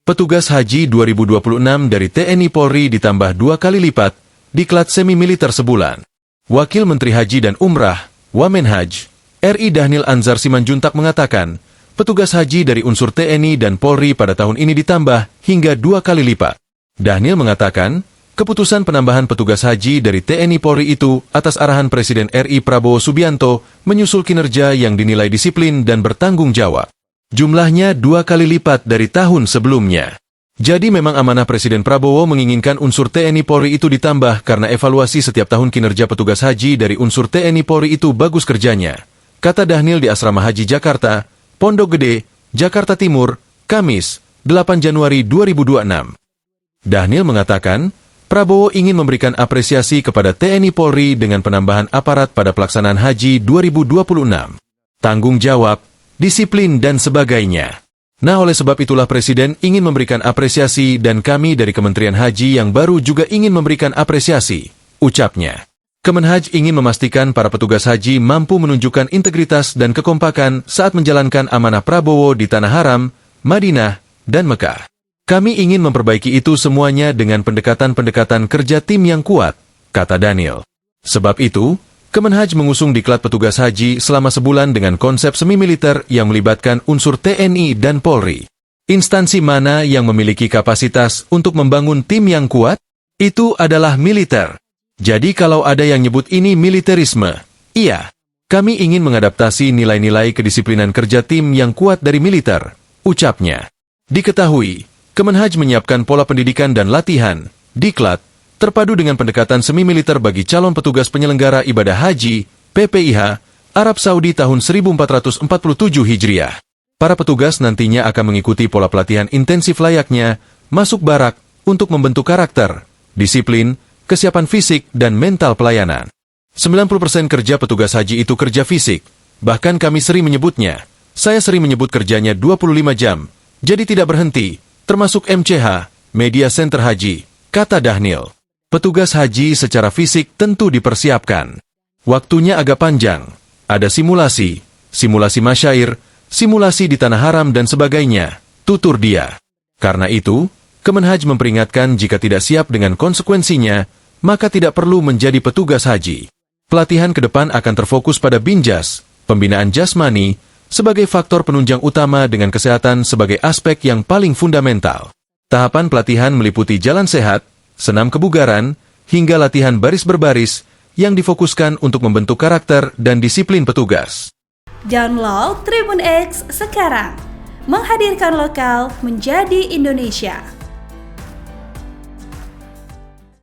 Petugas Haji 2026 dari TNI Polri ditambah 2 kali lipat, diklat semi-militer sebulan. Wakil Menteri Haji dan Umrah, Wamenhaj, RI Dhanil Anzar Simanjuntak mengatakan, petugas haji dari unsur TNI dan Polri pada tahun ini ditambah hingga 2 kali lipat. Dhanil mengatakan, keputusan penambahan petugas haji dari TNI Polri itu atas arahan Presiden RI Prabowo Subianto menyusul kinerja yang dinilai disiplin dan bertanggung jawab. Jumlahnya 2 kali lipat dari tahun sebelumnya. Jadi memang amanah Presiden Prabowo menginginkan unsur TNI Polri itu ditambah karena evaluasi setiap tahun kinerja petugas haji dari unsur TNI Polri itu bagus kerjanya, kata Dhanil di Asrama Haji Jakarta, Pondok Gede, Jakarta Timur, Kamis, 8 Januari 2026. Dhanil mengatakan, Prabowo ingin memberikan apresiasi kepada TNI Polri dengan penambahan aparat pada pelaksanaan Haji 2026. Tanggung jawab, disiplin dan sebagainya. Nah, oleh sebab itulah Presiden ingin memberikan apresiasi dan kami dari Kementerian Haji yang baru juga ingin memberikan apresiasi, ucapnya. Kemenhaj ingin memastikan para petugas haji mampu menunjukkan integritas dan kekompakan saat menjalankan amanah Prabowo di Tanah Haram, Madinah, dan Mekah. Kami ingin memperbaiki itu semuanya dengan pendekatan-pendekatan kerja tim yang kuat, kata Dhanil. Sebab itu, Kemenhaj mengusung diklat petugas haji selama sebulan dengan konsep semi-militer yang melibatkan unsur TNI dan Polri. Instansi mana yang memiliki kapasitas untuk membangun tim yang kuat? Itu adalah militer. Jadi kalau ada yang nyebut ini militerisme, iya. Kami ingin mengadaptasi nilai-nilai kedisiplinan kerja tim yang kuat dari militer, ucapnya. Diketahui, Kemenhaj menyiapkan pola pendidikan dan latihan, diklat, terpadu dengan pendekatan semi-militer bagi calon petugas penyelenggara ibadah haji, PPIH, Arab Saudi tahun 1447 Hijriah. Para petugas nantinya akan mengikuti pola pelatihan intensif layaknya, masuk barak, untuk membentuk karakter, disiplin, kesiapan fisik, dan mental pelayanan. 90% kerja petugas haji itu kerja fisik, bahkan kami sering menyebutnya, saya sering menyebut kerjanya 25 jam, jadi tidak berhenti, termasuk MCH, Media Center Haji, kata Dhanil. Petugas haji secara fisik tentu dipersiapkan. Waktunya agak panjang, ada simulasi, simulasi masyair, simulasi di Tanah Haram dan sebagainya, tutur dia. Karena itu, Kemenhaj memperingatkan jika tidak siap dengan konsekuensinya, maka tidak perlu menjadi petugas haji. Pelatihan ke depan akan terfokus pada binjas, pembinaan jasmani, sebagai faktor penunjang utama dengan kesehatan sebagai aspek yang paling fundamental. Tahapan pelatihan meliputi jalan sehat, senam kebugaran, hingga latihan baris berbaris yang difokuskan untuk membentuk karakter dan disiplin petugas. Download Tribun X sekarang, menghadirkan lokal menjadi Indonesia.